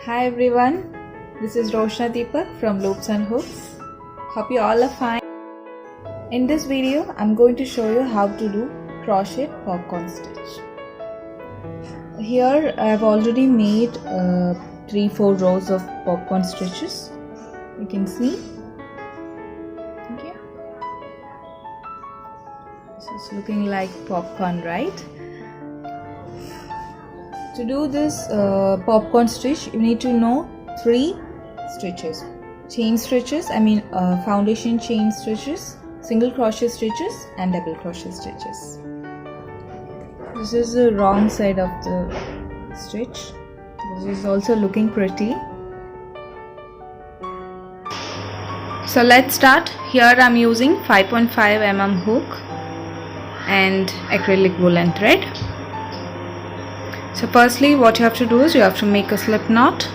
Hi everyone, this is Roshna Deepak from Loops and Hooks. Hope you all are fine. In this video, I'm going to show you how to do crochet popcorn stitch. Here I've already made 3-4 rows of popcorn stitches. You can see. Okay. This is looking like popcorn, right? To do this popcorn stitch, you need to know 3 stitches. Chain stitches, foundation chain stitches, single crochet stitches and double crochet stitches. This is the wrong side of the stitch. This is also looking pretty. So let's start. Here I'm using 5.5 mm hook and acrylic woolen thread. So firstly what you have to do is you have to make a slip knot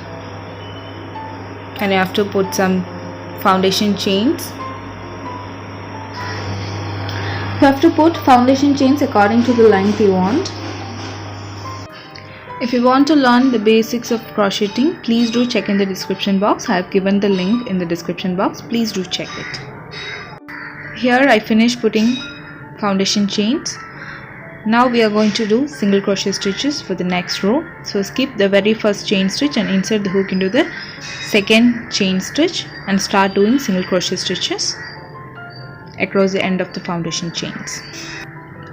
and you have to put some foundation chains. You have to put foundation chains according to the length you want. If you want to learn the basics of crocheting, please do check in the description box. I have given the link in the description box. Please do check it. Here I finished putting foundation chains. Now we are going to do single crochet stitches for the next row. So skip the very first chain stitch and insert the hook into the second chain stitch and start doing single crochet stitches across the end of the foundation chains.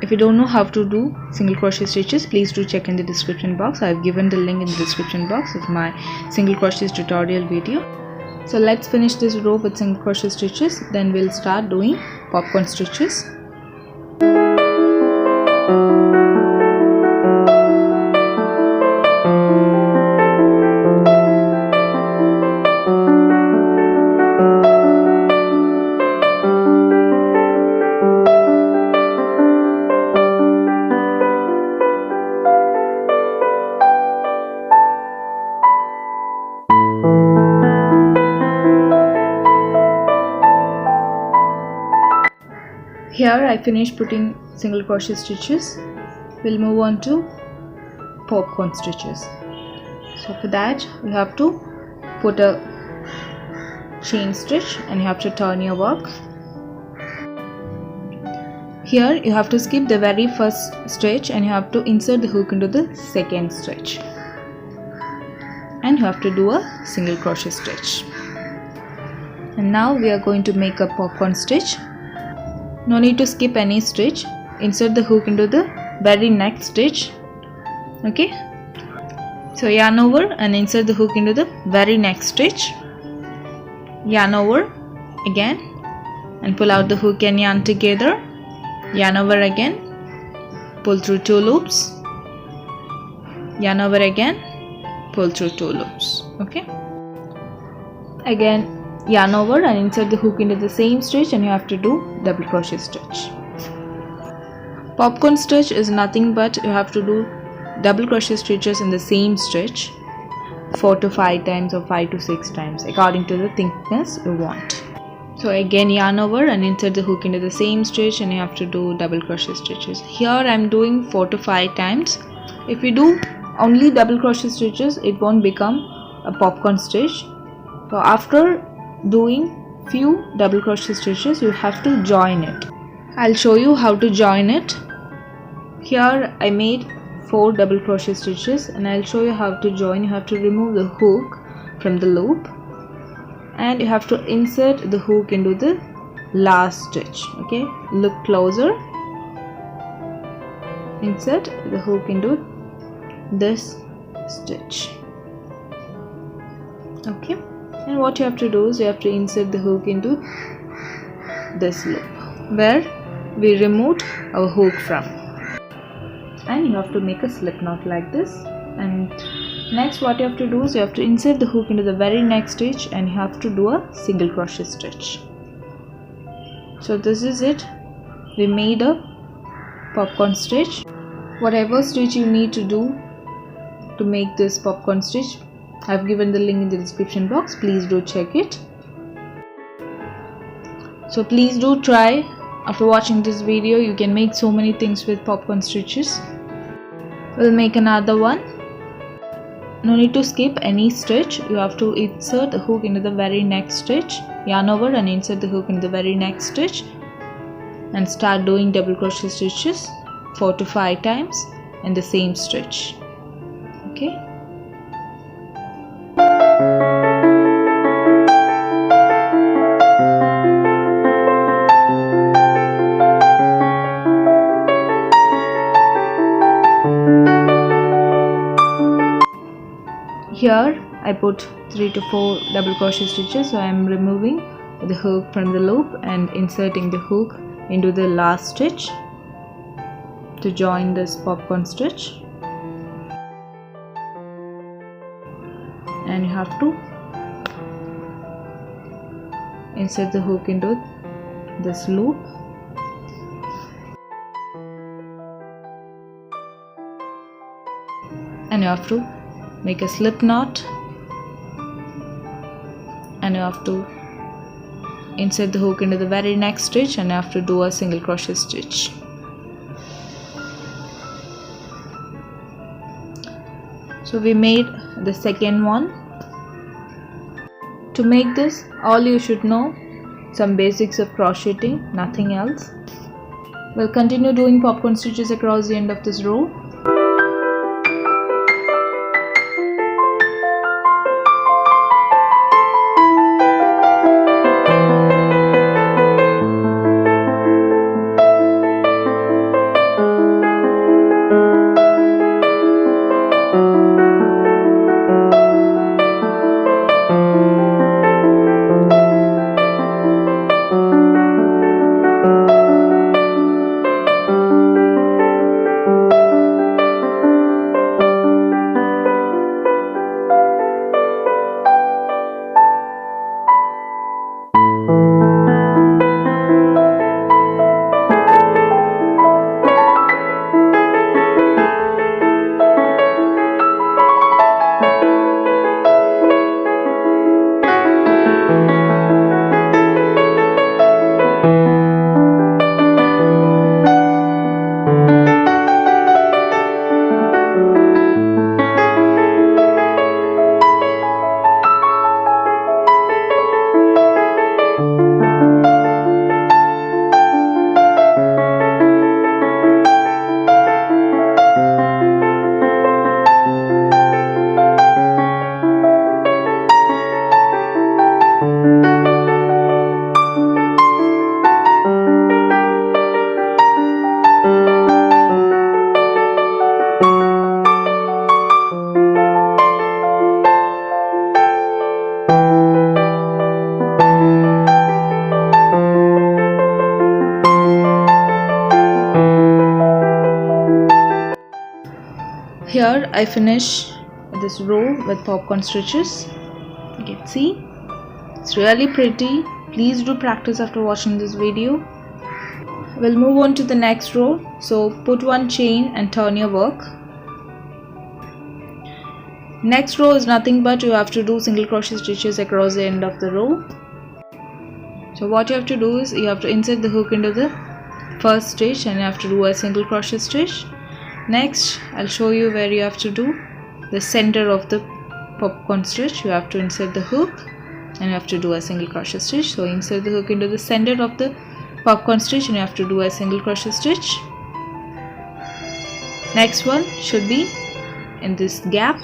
If you don't know how to do single crochet stitches, please do check in the description box. I have given the link in the description box of my single crochet tutorial video. So let's finish this row with single crochet stitches, then we'll start doing popcorn stitches. Here I finished putting single crochet stitches. We'll move on to popcorn stitches. So for that you have to put a chain stitch and you have to turn your work. Here you have to skip the very first stitch and you have to insert the hook into the second stitch. And you have to do a single crochet stitch. And now we are going to make a popcorn stitch. No need to skip any stitch. Insert the hook into the very next stitch. Okay. So yarn over and insert the hook into the very next stitch. Yarn over again and pull out the hook and yarn together. Yarn over again. Pull through 2 loops. Yarn over again. Pull through 2 loops. Okay. Again yarn over and insert the hook into the same stitch and you have to do double crochet stitch. Popcorn stitch is nothing but you have to do double crochet stitches in the same stitch 4 to 5 times or 5 to 6 times according to the thickness you want. So again yarn over and insert the hook into the same stitch and you have to do double crochet stitches. Here I am doing 4 to 5 times. If you do only double crochet stitches, it won't become a popcorn stitch. So after doing few double crochet stitches you have to join it. I'll show you how to join it. Here I made 4 double crochet stitches and I'll show you how to join. You have to remove the hook from the loop and you have to insert the hook into the last stitch. Okay, look closer. Insert the hook into this stitch. Okay. And what you have to do is you have to insert the hook into this loop where we removed our hook from, and you have to make a slip knot like this. And next what you have to do is you have to insert the hook into the very next stitch and you have to do a single crochet stitch. So this is it. We made a popcorn stitch. Whatever stitch you need to do to make this popcorn stitch, I have given the link in the description box. Please do check it. So please do try. After watching this video, you can make so many things with popcorn stitches. We'll make another one. no need to skip any stitch. You have to insert the hook into the very next stitch, yarn over and insert the hook into the very next stitch, and start doing double crochet stitches 4 to 5 times in the same stitch. Okay. Here I put 3 to 4 double crochet stitches, so I am removing the hook from the loop and inserting the hook into the last stitch to join this popcorn stitch, and you have to insert the hook into this loop and you have to make a slip knot, and you have to insert the hook into the very next stitch and you have to do a single crochet stitch. So we made the second one. To make this, all you should know some basics of crocheting, nothing else. We'll continue doing popcorn stitches across the end of this row. Here I finish this row with popcorn stitches. You can see it's really pretty. Please do practice after watching this video. We'll move on to the next row. So put one chain and turn your work. Next row is nothing but you have to do single crochet stitches across the end of the row. So what you have to do is you have to insert the hook into the first stitch and you have to do a single crochet stitch. Next I'll show you where you have to do the center of the popcorn stitch. You have to insert the hook and you have to do a single crochet stitch. So insert the hook into the center of the popcorn stitch and you have to do a single crochet stitch. Next one should be in this gap.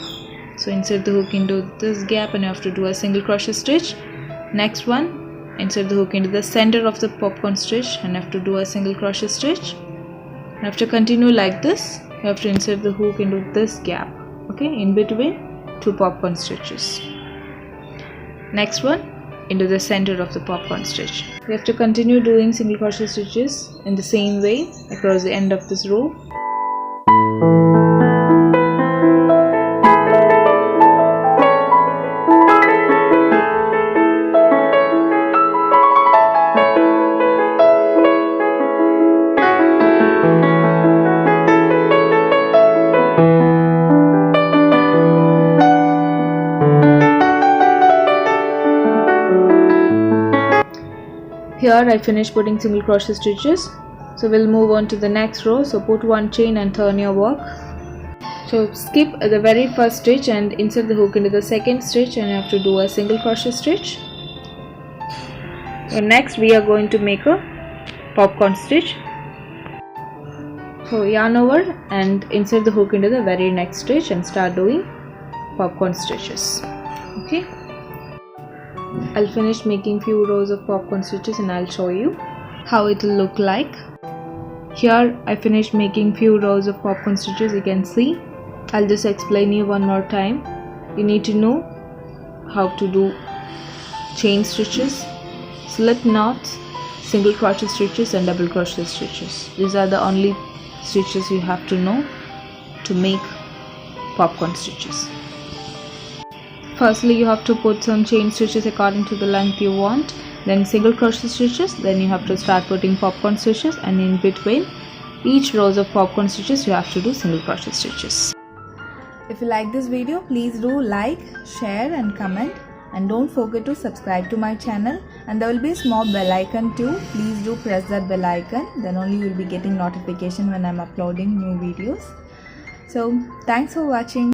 So insert the hook into this gap and you have to do a single crochet stitch. Next one, insert the hook into the center of the popcorn stitch and you have to do a single crochet stitch. You have to continue like this. You have to insert the hook into this gap, okay, in between two popcorn stitches. Next one, into the center of the popcorn stitch. You have to continue doing single crochet stitches in the same way across the end of this row. Here I finished putting single crochet stitches, so we'll move on to the next row. So put one chain and turn your work. So skip the very first stitch and insert the hook into the second stitch, and you have to do a single crochet stitch. So next we are going to make a popcorn stitch. So yarn over and insert the hook into the very next stitch and start doing popcorn stitches. Okay, I'll finish making few rows of popcorn stitches and I'll show you how it will look like. Here I finished making few rows of popcorn stitches. You can see. I'll just explain you one more time. You need to know how to do chain stitches, slip knots, single crochet stitches and double crochet stitches. These are the only stitches you have to know to make popcorn stitches. Firstly, you have to put some chain stitches according to the length you want, then single crochet stitches, then you have to start putting popcorn stitches, and in between each rows of popcorn stitches you have to do single crochet stitches. If you like this video, please do like, share and comment, and don't forget to subscribe to my channel, and there will be a small bell icon too. Please do press that bell icon, then only you will be getting notification when I'm uploading new videos. So thanks for watching.